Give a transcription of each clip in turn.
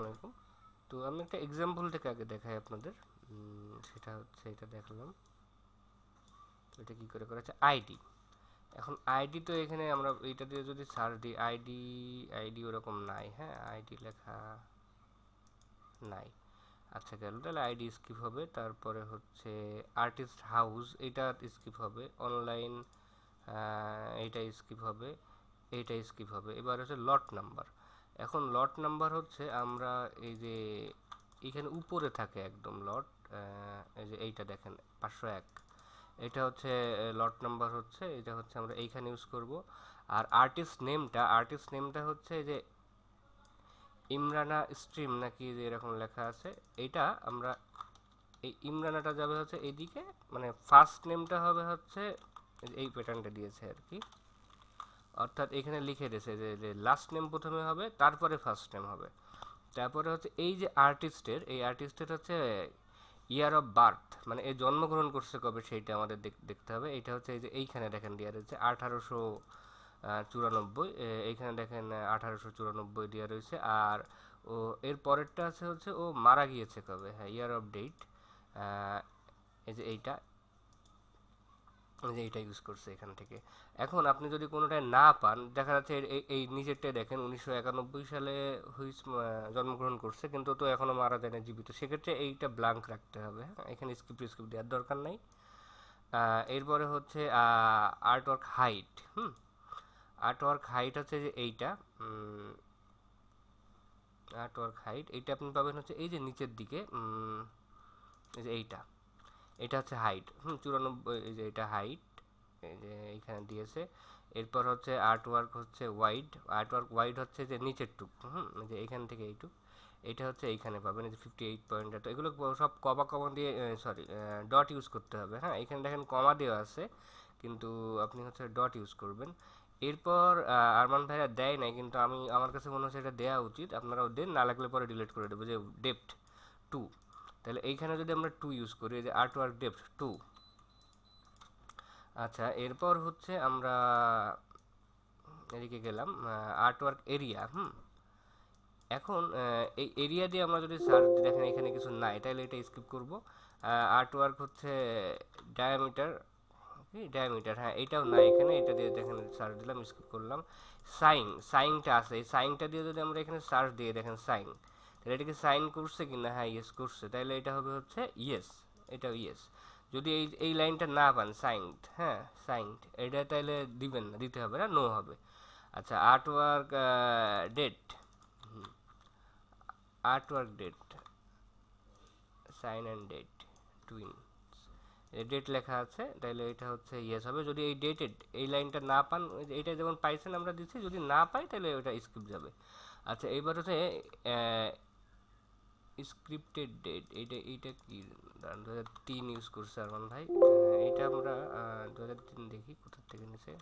আসসালামু আলাইকুম। তো আমি একটা এক্সাম্পল থেকে আগে দেখাই আপনাদের। সেটা হচ্ছে এটা দেখালাম। তো এটা কী করে করা হচ্ছে আইডি। এখন আইডি তো এখানে আমরা এইটা দিয়ে যদি সার্চ দিই আইডি, আইডি ওরকম নাই, হ্যাঁ আইডি লেখা নাই। আচ্ছা গেল, তাহলে আইডি স্কিপ হবে। তারপরে হচ্ছে আর্টিস্ট হাউস, এটা স্কিপ হবে। অনলাইন, এইটা স্কিপ হবে। এইটা স্কিপ হবে। এবার হচ্ছে লট নাম্বার। এখন লট নাম্বার হচ্ছে আমরা এই যে এখানে উপরে থাকে একদম লট, এই যে এইটা দেখেন 501, এটা হচ্ছে লট নাম্বার হচ্ছে, এটা হচ্ছে আমরা এইখানে ইউজ করব। আর আর্টিস্ট নেমটা হচ্ছে এই যে ইমরানা স্ট্রিম নাকি যে এরকম লেখা আছে, এইটা আমরা এই ইমরানাটা যাবে হচ্ছে এইদিকে, মানে ফার্স্ট নেমটা হবে হচ্ছে এই প্যাটার্নটা দিয়েছে আর কি। অর্থাৎ এখানে লিখে দিয়েছে যে লাস্ট নেম প্রথমে হবে, তারপরে ফার্স্ট নেম হবে। তারপরে হচ্ছে এই যে আর্টিস্টের হচ্ছে ইয়ার অফ বার্থ, মানে এই জন্মগ্রহণ করছে কবে সেইটা আমাদের দেখতে হবে। এটা হচ্ছে এই যে এইখানে দেখেন দেওয়া রয়েছে 1894, এইখানে দেখেন 1894 দেওয়া রয়েছে। আর ও এর পরেরটা আছে হচ্ছে ও মারা গিয়েছে কবে, হ্যাঁ ইয়ার অফ ডেট, এই যে এইটা, যে এইটা ইউজ করছে এখান থেকে। এখন আপনি যদি কোনোটায় না পান, দেখা যাচ্ছে এই নিচেরটায় দেখেন 1991 সালে জন্মগ্রহণ করছে, কিন্তু তো এখনও মারা যায় না, জীবিত। সেক্ষেত্রে এইটা ব্ল্যাঙ্ক রাখতে হবে, হ্যাঁ এখানে স্কিপ দেওয়ার দরকার নাই। এরপরে হচ্ছে আর্টওয়ার্ক হাইট। আর্টওয়ার্ক হাইট হচ্ছে যে এইটা, আর্টওয়ার্ক হাইট এইটা আপনি পাবেন হচ্ছে এই যে নিচের দিকে, এই যে এইটা, এটা হচ্ছে হাইট 94, এই যে এটা হাইট, এই যে এইখানে দিয়েছে। এরপর হচ্ছে আর্টওয়ার্ক ওয়াইড হচ্ছে যে নিচের টুক, এই যে এইখান থেকে এইটুক, এটা হচ্ছে এইখানে পাবেন এই যে 58 পয়েন্ট। তো এগুলো সব কমা কমা দিয়ে, সরি ডট ইউজ করতে হবে, হ্যাঁ এখানে দেখেন কমা দেওয়া আছে, কিন্তু আপনি হচ্ছে ডট ইউজ করবেন। এরপর আরমান ভাইরা দেয় নাই, কিন্তু আমার কাছে মনে হচ্ছে এটা দেওয়া উচিত, আপনারাও দেন, না লাগলে পরে ডিলিট করে দেবো, যে ডেপ্থ 2। তাহলে এইখানে যদি আমরা 2 ইউজ করি, যে আর্টওয়ার্ক ডেপথ 2। আচ্ছা এরপর হচ্ছে আমরা এদিকে গেলাম, আর্টওয়ার্ক এরিয়া। এখন এই এরিয়া দিয়ে আমরা যদি সার্চ দিই, দেখেন এখানে কিছু নাই, তাহলে এটা স্কিপ করব। আর্টওয়ার্ক হচ্ছে ডায়ামিটার, ডায়ামিটার, হ্যাঁ এটাও নাই এখানে, এটা দিয়ে দেখেন সার্চ দিলাম, স্কিপ করলাম। সাইনটা আছে, এই সাইনটা দিয়ে যদি আমরা এখানে সার্চ দিয়ে দেখেন সাইন, তাহলে এটা কি সাইন করছে কি না, হ্যাঁ ইয়েস করছে, তাহলে এটা হবে হচ্ছে ইয়েস, এটাও ইয়েস। যদি এই লাইনটা না পান সাইন্ড, হ্যাঁ সাইন্ড, এটা তাহলে দিবেন না, দিতে হবে না, নো হবে। আচ্ছা artwork date, artwork date, sign and date টুইন, ডেট লেখা আছে, তাহলে এটা হচ্ছে ইয়েস হবে। যদি এই লাইনটা না পান, এইটা যেমন পাইছেন আমরা দিচ্ছি, যদি না পাই তাহলে ওটা স্কিপ যাবে। আচ্ছা এইবার হচ্ছে স্ক্রিপ্টেড ডেট, এইটা কি 2003 ইউজ করছে আরমান ভাই, এইটা আমরা 2003 দেখি কোথা থেকে নিছে,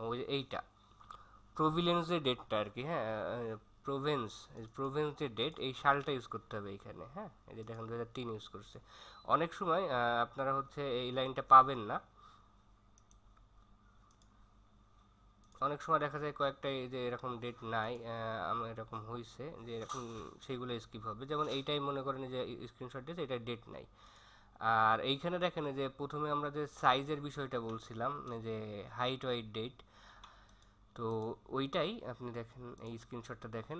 ওই যে এইটা প্রভিলেন্স যে ডেটটা আর কি, হ্যাঁ প্রোভেন্স, প্রোভেন্স যে ডেট, এই সালটা ইউজ করতে হবে এইখানে, হ্যাঁ এই যে দেখেন 2003 ইউজ করছে। অনেক সময় আপনারা হচ্ছে এই লাইনটা পাবেন না, অনেক সময় দেখা যায় কয়েকটা এই যে এরকম ডেট নাই, আমার এরকম হয়েছে যে এরকম, সেইগুলো স্কিপ হবে। যেমন এইটাই মনে করেন যে স্ক্রিনশট দিয়েছে, এটা ডেট নাই। আর এইখানে দেখেন যে প্রথমে আমরা যে সাইজের বিষয়টা বলছিলাম, যে হাইট ওয়াইড ডেট, তো ওইটাই আপনি দেখেন, এই স্ক্রিনশটটা দেখেন,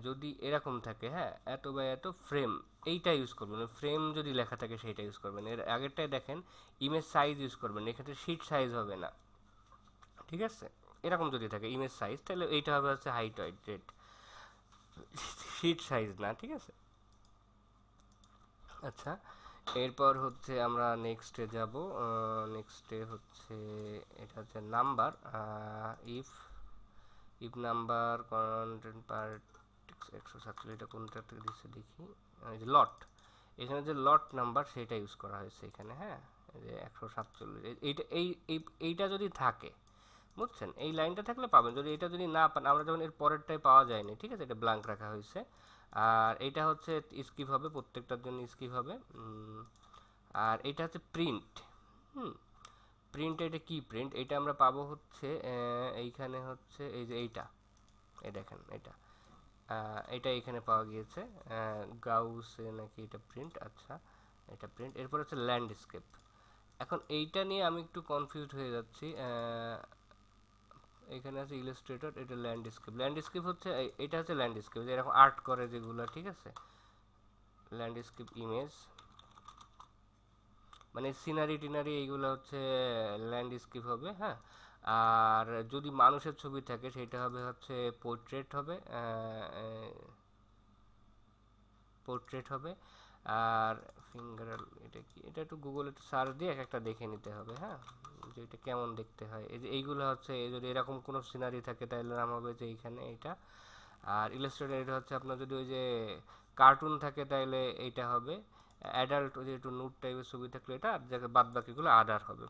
যদি এরকম থাকে, হ্যাঁ এত বা এত ফ্রেম, এইটা ইউজ করবেন। ফ্রেম যদি লেখা থাকে সেইটা ইউজ করবেন। এর আগেরটাই দেখেন ইমেজ সাইজ ইউজ করবেন, এক্ষেত্রে শিট সাইজ হবে না, ঠিক আছে। এরকম যদি থাকে ইমেজ সাইজ, তাহলে এইটা হবে হচ্ছে height wide date, sheet size না, ঠিক আছে। আচ্ছা এরপর হচ্ছে আমরা নেক্সটে যাব। নেক্সটে হচ্ছে এটা হচ্ছে number, if if number content per 147, এটা কোনটা থেকে দিচ্ছে দেখি, এই যে লট, এখানে যে লট নাম্বার সেটা ইউজ করা হয়েছে এখানে, হ্যাঁ এই যে 147, এইটা এইটা যদি থাকে, বুঝছেন, এই লাইনটা থাকলে পাবেন। যদি এটা যদি না পান, আমরা যখন এর পরেরটাই পাওয়া যায়নি, ঠিক আছে, এটা ব্ল্যাঙ্ক রাখা হয়েছে। আর এটা হচ্ছে স্কিপ হবে, প্রত্যেকটার জন্য স্কিপ হবে। আর এটা হচ্ছে প্রিন্ট, হুম প্রিন্ট, এটা কি প্রিন্ট, এটা আমরা পাবো হচ্ছে এইখানে হচ্ছে এই যে এইটা, এই দেখেন এটা এটা এখানে পাওয়া গিয়েছে, গাউসে নাকি এটা প্রিন্ট, আচ্ছা এটা প্রিন্ট। এরপর হচ্ছে ল্যান্ডস্কেপ। এখন এইটা নিয়ে আমি একটু কনফিউজড হয়ে যাচ্ছি। এখানে আছে ইলাস্ট্রেটর, এটা ল্যান্ডস্কেপ। ল্যান্ডস্কেপ হচ্ছে এটা হচ্ছে ল্যান্ডস্কেপ, এরকম আর্ট করে যেগুলো, ঠিক আছে। ল্যান্ডস্কেপ ইমেজ মানে সিনারি টিনারি এইগুলো হচ্ছে ল্যান্ডস্কেপ হবে, হ্যাঁ। আর যদি মানুষের ছবি থাকে সেটা হবে হচ্ছে পোর্ট্রেট হবে, পোর্ট্রেট হবে। আর ফিঙ্গার, এটা কি, এটা একটু গুগলে একটু সার্চ দিয়ে এক একটা দেখে নিতে হবে, হ্যাঁ, যে এটা কেমন দেখতে হয়। এই যে এইগুলো হচ্ছে যদি এরকম কোনো সিনারি থাকে তাহলে নাম হবে যে এইখানে এইটা। আর ইলাস্ট্রেটর এটা হচ্ছে আপনার যদি ওই যে কার্টুন থাকে তাহলে এইটা হবে। অ্যাডাল্ট ওই যে একটু নুড টাইপের ছবি থাকলে এটা, আর যাকে বাদ বাকিগুলো আদার হবে।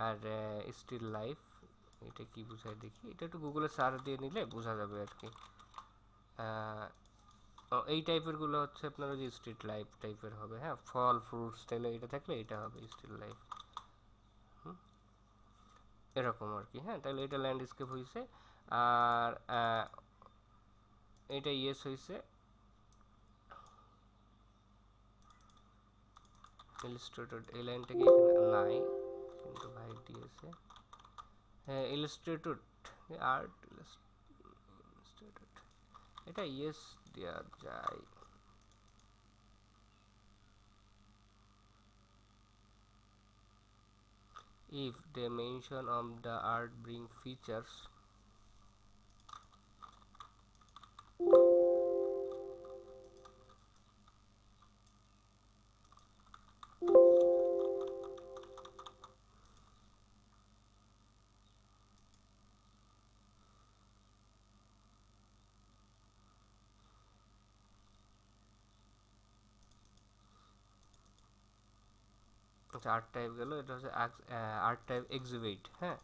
আর স্টিল লাইফ, এটা কি বোঝায় দেখি, এটা একটু গুগলে সার্চ দিয়ে নিলে বোঝা যাবে আর কি। এই টাইপের গুলো হচ্ছে আপনার ওই যে স্ট্রিট লাইফ টাইপের হবে, হ্যাঁ, ফল ফ্রুটস তাহলে এটা থাকলে এটা হবে স্ট্রিট লাইফ, এরকম আর কি, হ্যাঁ। তাহলে এটা ল্যান্ডস্কেপ হয়েছে। আর এটা ইয়েস হয়েছে, ইলাস্ট্রেটর এই লাইনটা কি এখানে নাই কিন্তু ভাই দিয়েছে, হ্যাঁ ইলাস্ট্রেটর আর্ট ইলাস্ট্রেটর, এটা ইয়েস দেওয়া যায়। if the mention of the art bring features, আচ্ছা আর্ট টাইপ গেল, এটা হচ্ছে আর্ট টাইপ এক্সিবিট, হ্যাঁ।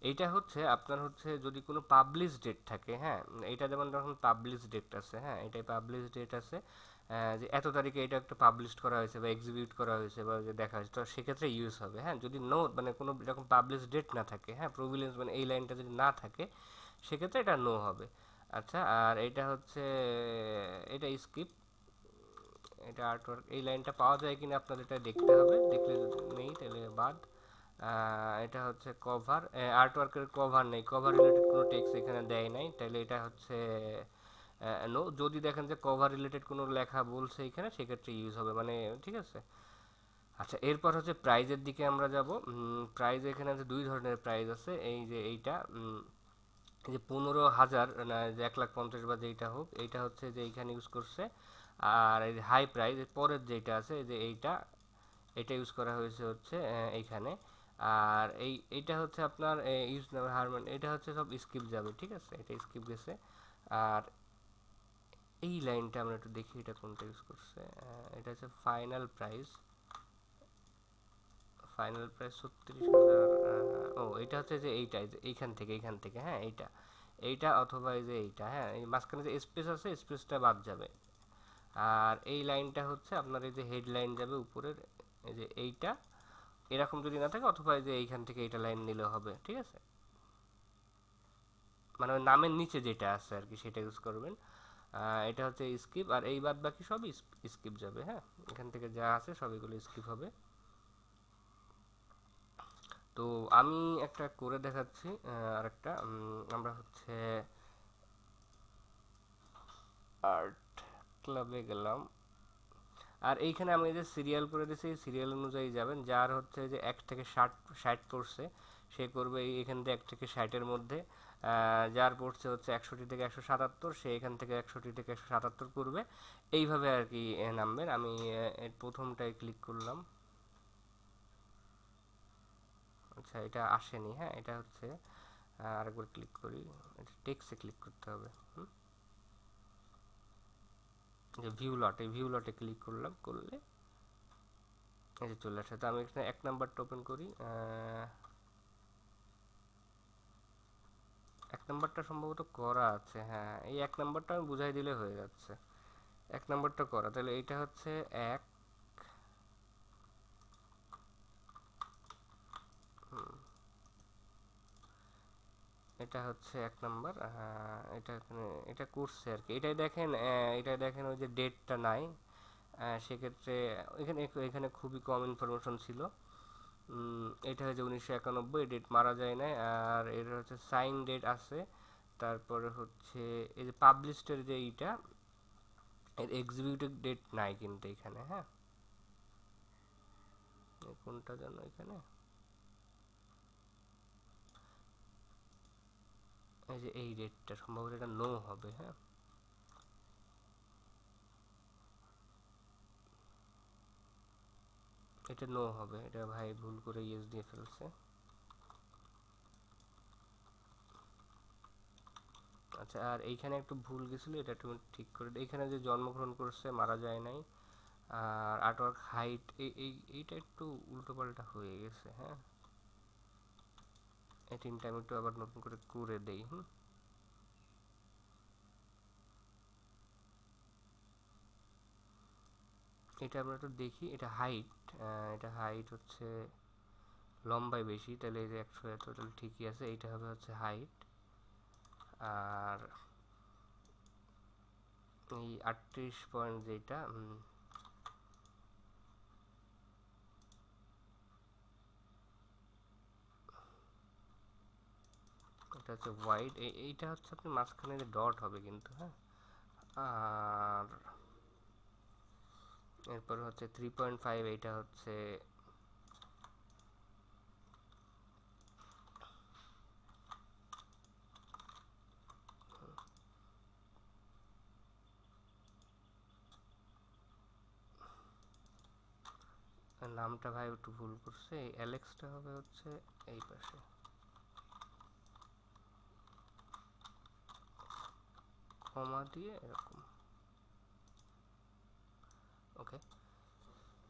এইটা হচ্ছে আপনার হচ্ছে যদি কোনো পাবলিশ ডেট থাকে, হ্যাঁ, এটা যেমন যখন পাবলিশ ডেট আছে, হ্যাঁ, এটাই পাবলিশ ডেট আছে, যে এত তারিখে এটা একটা পাবলিশ করা হয়েছে বা এক্সিবিট করা হয়েছে বা যে দেখা হয়েছে, তো সেক্ষেত্রে ইউজ হবে, হ্যাঁ। যদি নো মানে কোনো এরকম পাবলিশ ডেট না থাকে, হ্যাঁ, প্রভিলেন্স মানে এই লাইনটা যদি না থাকে সেক্ষেত্রে এটা নো হবে। আচ্ছা, আর এটা হচ্ছে এটা স্কিপ, এটা আর্টওয়ার্ক এই লাইনটা পাওয়া যায় কিনা আপনাদের এটা দেখতে হবে, দেখলে যদি নেই তাহলে বাদ। এটা হচ্ছে কভার, আর্টওয়ার্কের কভার নেই, কভার রিলেটেড কোনো টেক্সট এখানে দেয় নাই, তাহলে এটা হচ্ছে নো। যদি দেখেন যে কভার রিলেটেড কোনো লেখা বলছে এখানে সেক্ষেত্রে ইউজ হবে, মানে ঠিক আছে। আচ্ছা, এরপর হচ্ছে প্রাইজের দিকে আমরা যাব। প্রাইজ এখানে আছে দুই ধরনের প্রাইজ আছে, এই যে এইটা এই যে 15,000 না যে 1,50,000 বা যেইটা হোক, এইটা হচ্ছে যে এইখানে ইউজ করছে। আর এই যে হাই প্রাইস পরের যেটা আছে এই যে এইটা, এটা ইউজ করা হয়েছে হচ্ছে এইখানে। আর এইটা হচ্ছে আপনার ইউজ নাম্বার হারমান, এটা হচ্ছে সব স্কিপ যাবে, ঠিক আছে, এটা স্কিপ গেছে। আর এই লাইনটা আমরা একটু দেখি এটা কোনটা ইউজ করছে, এটা হচ্ছে ফাইনাল প্রাইস, ফাইনাল প্রাইস 36,000। ও এটা হচ্ছে যে এইটা এইখান থেকে হ্যাঁ, এইটা এইটা অথবা এই যে এইটা, হ্যাঁ, এই মাঝখানে যে স্পেস আছে স্পেসটা বাদ যাবে। আর এই লাইনটা হচ্ছে আপনার এই যে হেডলাইন যাবে উপরের, এই যে এইটা এরকম যদি না থাকে, অথবা এই যে এইখান থেকে এইটা লাইন নিলেও হবে, ঠিক আছে। মানে ওই নামের নিচে যেটা আছে আর কি সেটা ইউজ করবেন। এটা হচ্ছে স্কিপ, আর এই বাদ বাকি সবই স্কিপ যাবে, হ্যাঁ, এখান থেকে যা আছে সব এগুলো স্কিপ হবে। তো আমি একটা করে দেখাচ্ছি, আরেকটা আমরা হচ্ছে আর্ট ক্লাবে গেলাম। আর এইখানে আমি যে সিরিয়াল করে দিয়েছি সিরিয়াল অনুযায়ী যাবেন, যার হচ্ছে যে 1 থেকে 60 পড়ছে সে করবে এখান থেকে 1 থেকে 60-এর মধ্যে। যার পড়ছে হচ্ছে 61 থেকে 177 সে এখান থেকে 61 থেকে 177 করবে, এইভাবে আর কি নামবেন। আমি এর প্রথমটায় ক্লিক করলাম, আচ্ছা এটা আসেনি, হ্যাঁ, এটা হচ্ছে আরেকবার ক্লিক করি, এটা টেক্সটে ক্লিক করতে হবে। যে ভিউ লট, এই ভিউ লটে ক্লিক করলাম, করলে এই যে চলে আসে। তো আমি এখানে 1 নাম্বারটা ওপেন করি, 1 নাম্বারটা সম্ভবত করা আছে, হ্যাঁ, এই 1 নাম্বারটা আমি বুঝাই দিলে হয়ে যাচ্ছে। 1 নাম্বারটা করা, তাহলে এইটা হচ্ছে 1, এটা হচ্ছে এক নাম্বার। এটা এখানে এটা করছে আর কি, এটাই দেখেন, এটাই দেখেন ওই যে ডেটটা নাই। সেক্ষেত্রে এখানে এখানে খুবই কম ইনফরমেশন ছিল। এটা হচ্ছে 1991, ডেট মারা যায় নাই। আর এর হচ্ছে সাইন ডেট আছে। তারপরে হচ্ছে এই যে পাবলিশডের যে এইটা, এর এক্সিকিউটিভ ডেট নাই কিন্তু এখানে। হ্যাঁ, কোনটা যেন এখানে, এই যে এই ডেটটা সম্ভবত এটা নো হবে। হ্যাঁ, এটা নো হবে, এটা ভাই ভুল করে ইয়েস দিয়ে ফেলছে। আচ্ছা, আর এইখানে একটু ভুল গেছিল, এটা একটু ঠিক করে দিই। এখানে যে জন্মগ্রহণ করছে, মারা যায় নাই। আর আর্টওয়ার্ক হাইট, এইটা একটু উল্টোপাল্টা হয়ে গেছে। হ্যাঁ, এই তিনটা আমি একটু আবার নতুন করে দেই। এটা আমরা একটু দেখি। এটা হাইট হচ্ছে লম্বায় বেশি, তাহলে এই যে 100 এত, তাহলে ঠিকই আছে। এইটা হবে হচ্ছে হাইট। আর এই 38 পয়েন্ট যেটা, এটা হচ্ছে ওয়াইড। এইটা হচ্ছে আপনি মাঝখানে যে ডট হবে কিন্তু। হ্যাঁ, আর এরপর হচ্ছে 3.5, এইটা হচ্ছে নামটা ভাই একটু ভুল করছে, এই অ্যালেক্সটা হবে হচ্ছে এই পাশে, কমা দিয়ে এরকম। ওকে,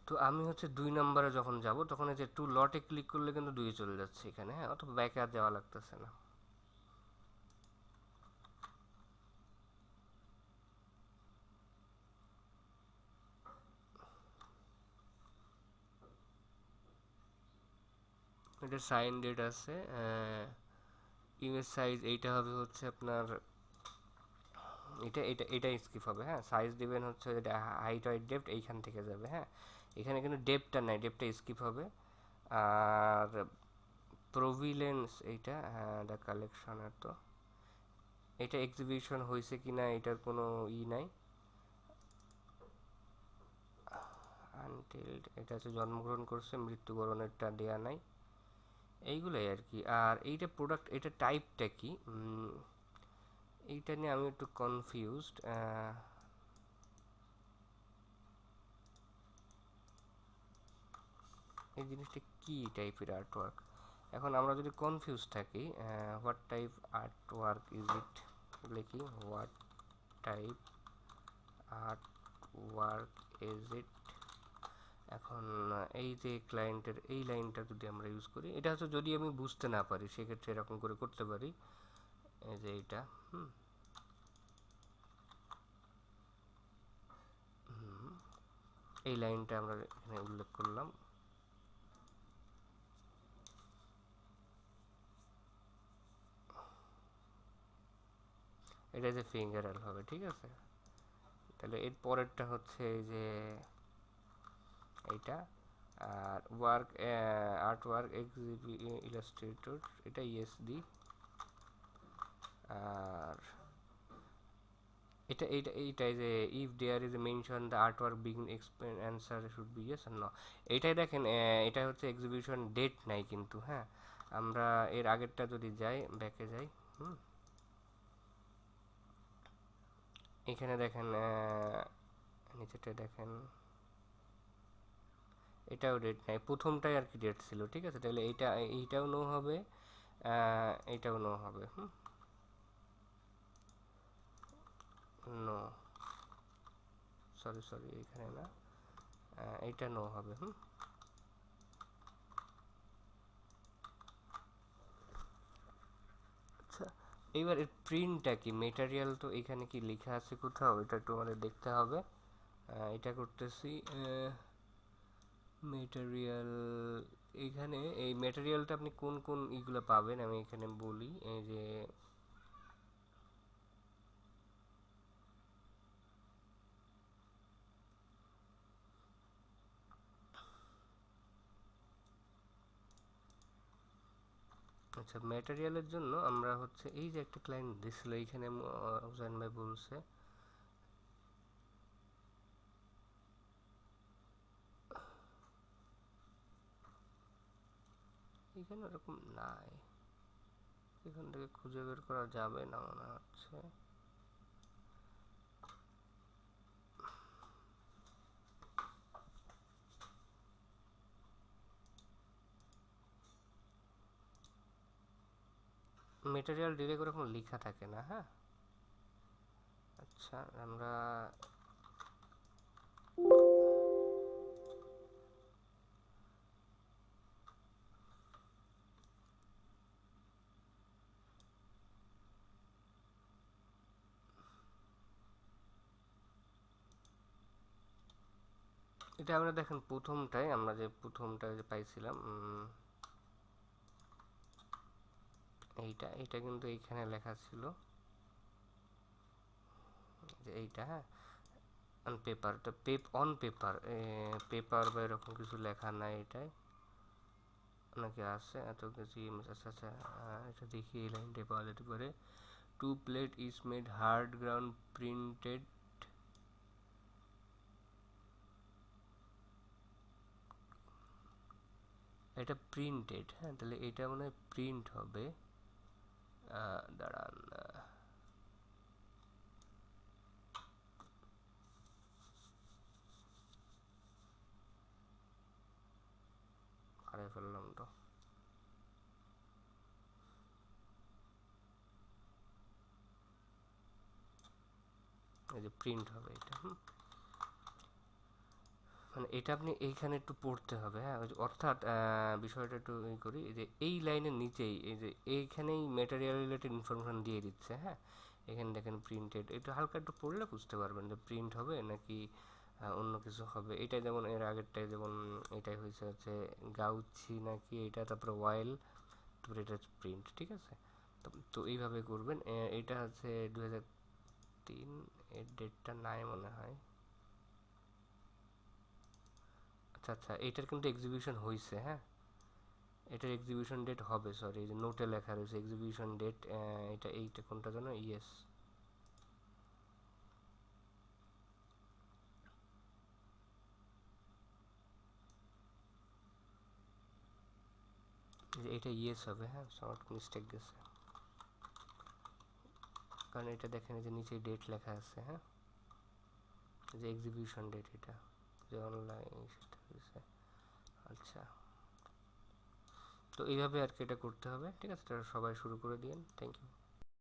তো আমি হচ্ছে 2 নম্বরে যখন যাব, তখন এই যে টু লটে ক্লিক করলে কিন্তু 2 চলে যাচ্ছে এখানে। হ্যাঁ, অথবা ব্যাকে আর যাওয়া লাগতেছে না। এটা সাইন ডেট আছে। ইমেজ সাইজ এইটা হবে হচ্ছে আপনার, এটা স্কিপ হবে। হ্যাঁ, সাইজ দিবেন হচ্ছে যেটা হাইট ওয়াইড ডেপথ, এইখান থেকে যাবে। হ্যাঁ, এখানে কিন্তু ডেপথটা নাই, ডেপথটা স্কিপ হবে। আর প্রভিলেন্স এইটা, হ্যাঁ, দ্য কালেকশনের তো এটা এক্সিবিশন হয়েছে কিনা এটার কোনো নাই। আনটিল, এটা হচ্ছে জন্মগ্রহণ করছে, মৃত্যুবরণেরটা দেয়া নাই। এইগুলাই আর কি। আর এইটা প্রোডাক্ট, এটা টাইপটা কি, এইটা নিয়ে আমি একটু কনফিউজড। এই জিনিসটা কি টাইপের আর্টওয়ার্ক? এখন আমরা যদি কনফিউজ থাকি, what type artwork is it লিখি, what type artwork is it. এখন এই যে ক্লায়েন্টের এই লাইনটা যদি আমরা ইউজ করি, এটা হচ্ছে যদি আমি বুঝতে না পারি সেক্ষেত্রে এরকম করে করতে পারি। এই যে এইটা, এই লাইনটা আমরা এখানে উল্লেখ করলাম। এটা যে ফিঙ্গার হবে, ঠিক আছে। তাহলে এর পরেরটা হচ্ছে এই যে এইটা। আর ওয়ার্ক, আর্ট ওয়ার্ক ইলাস্ট্রেটর, এটা ইয়েস দি। আর এইটাই যে if there is a mention the art work begin explain answer should be yes or no. এইটাই দেখেন, এটা হচ্ছে এক্সিবিশন ডেট নাই কিন্তু। হ্যাঁ, আমরা এর আগেরটা যদি যাই, ব্যাকে যাই, এখানে দেখেন, নিচেটা দেখেন, এটাও ডেট নাই, প্রথমটাই আর কি ডেট ছিল। ঠিক আছে, তাহলে এইটাও নো হবে, এইটাও নো হবে। নো, সরি সরি, এখানে না, এইটা নো হবে। আচ্ছা, এইবার এর প্রিন্টটা কি, মেটেরিয়াল তো এখানে কি লেখা আছে কোথাও, এটা একটু আমাদের দেখতে হবে। এটা করতেছি, মেটেরিয়াল এইখানে এই ম্যাটেরিয়ালটা আপনি কোন কোন ইগুলো পাবেন আমি এখানে বলি। এই যে আচ্ছা, ম্যাটেরিয়ালের জন্য আমরা হচ্ছে এই যে একটা ক্লায়েন্ট দিছিল এইখানে হুসাইন ভাই বলছে এখানে ওরকম নাই, এখান থেকে খুঁজে বের করা যাবে না মনে হচ্ছে। মেটেরিয়াল ডিরেক্ট ওরকম লেখা থাকে না। হ্যাঁ, আচ্ছা আমরা এটা আমরা দেখেন প্রথমটায় আমরা যে প্রথমটা যে পাইছিলাম এইটা এটা কিন্তু এইখানে লেখা ছিল যে এইটা, হ্যাঁ, অন পেপার, এটা অন পেপার, পেপার বা এরকম কিছু লেখা নাই এটাই নাকি আছে এত কিছু। আচ্ছা আচ্ছা, এটা দেখি এই লাইনটা পাওয়া যেতে পারে। Two plate is made hard ground printed, এটা প্রিন্টেড। হ্যাঁ, তাহলে এটা মনে হয় প্রিন্ট হবে। দাঁড়ান, হারিয়ে ফেললাম তো। এই যে প্রিন্ট হবে এটা, মানে এটা আপনি এইখানে একটু পড়তে হবে। হ্যাঁ, অর্থাৎ বিষয়টা একটু ই করি, যে এই লাইনের নিচেই এই যে এইখানেই ম্যাটেরিয়াল রিলেটেড ইনফরমেশন দিয়ে দিচ্ছে। হ্যাঁ, এখানে দেখেন প্রিন্টেড, একটু হালকা একটু পড়লে বুঝতে পারবেন যে প্রিন্ট হবে নাকি অন্য কিছু হবে। এটা যেমন এর আগেরটাই যেমন এটাই হয়েছে হচ্ছে গাউছি নাকি এটা, তারপরে ওয়াইল, তারপরে এটা হচ্ছে প্রিন্ট। ঠিক আছে, তো এইভাবে করবেন। এটা হচ্ছে 2003, এর ডেটটা নাই মনে হয়। আচ্ছা আচ্ছা, এটার কিন্তু এক্সিবিশন হয়েছে। হ্যাঁ, এটার এক্সিবিশন ডেট হবে, সরি এই যে নোটে লেখা রয়েছে এক্সিবিশন ডেট। এটা এইটা কোনটা জানো? ইয়েস, এটা ইয়েস হবে। হ্যাঁ, শর্ট মিস্টেক গেছে, কারণ এটা দেখেন যে নিচে ডেট লেখা আছে। হ্যাঁ, যে এক্সিবিশন ডেট এটা যে অনলাইন সেটা হয়েছে। আচ্ছা, তো এইভাবে আর কি এটা করতে হবে। ঠিক আছে, সবাই শুরু করে দিন। Thank you.